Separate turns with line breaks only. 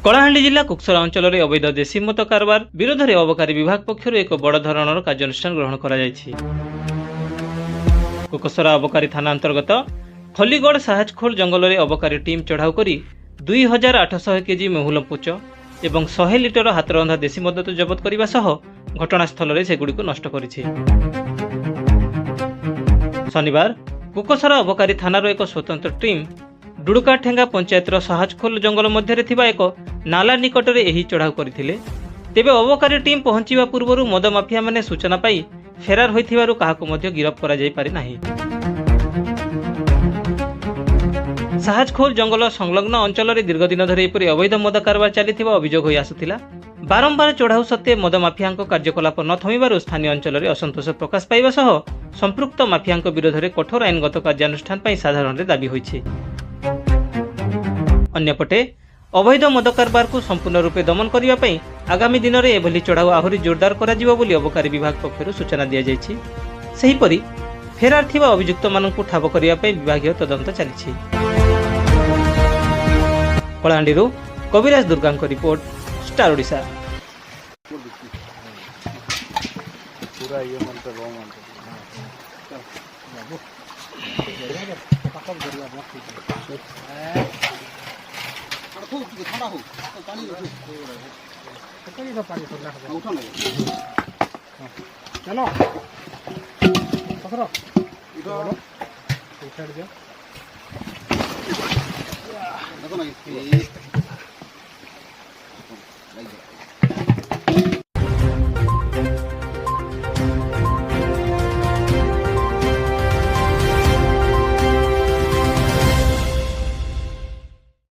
कलाहांडी जिला कुक्सरा अंचल में अवैध देशी मत कारबार विरोध में अबकारी विभाग पक्षर एक बड़ धरणर कार्यानुष्ठान ग्रहण कर कुकसरा अबकारी थाना अंतर्गत खलीगढ़ साहजखोल जंगल में अबकारी टीम चढ़ाऊ कर 2800 केजी मेहुल पुच एवं 100 लिटर हाथरंधा देशी मद जबत करने सह घटनास्थल में सेगुड़ी नष्ट कर शनिवार कुकसरा अबकारी थानार एक स्वतंत्र टीम डुड़ुकाठेंगा पंचायतर साहजखोल जंगल मध्य एक नाला निकट में यही चढ़ाऊ करते तेबे अबकारी टीम पहुंचा पूर्व मद माफिया माने सूचना पाई फेरार होइथिबारु काहाको मध्य गिरफ करा जाई पारि नाही। साहजखोल जंगल संलग्न अंचल में दीर्घदिन धरि एपरि अवैध मद कारबार चलिथिबा अभियोग होई आसुथिला। बारंबार चढ़ाऊ सत्वे मद माफियाଙ୍କ कार्यकलाप न थमिबारु स्थानीय अंचल में असंतोष प्रकाश पाइबा सह संपृक्त माफियाଙ୍କ विरोध में कठोर आईनगत कार्यानुष्ठान पाई साधारण दाबी होइछि। अन्यपटे अवैध मद कारबार को संपूर्ण रूपे दमन करने पर आगामी दिन में एभली चढ़ाऊ आहरी जोरदार करा जिवो बोली अबकारी विभाग पक्षरु सूचना दिया जायछि। सेहिपरि फेरार थिबा अभियुक्त माननकु ठाब करिया पई विभागीय तदंत चलिछि। कलाहांडीरु कविराज दुर्गांको रिपोर्ट, स्टार ओडिशा।
चलो पकड़ो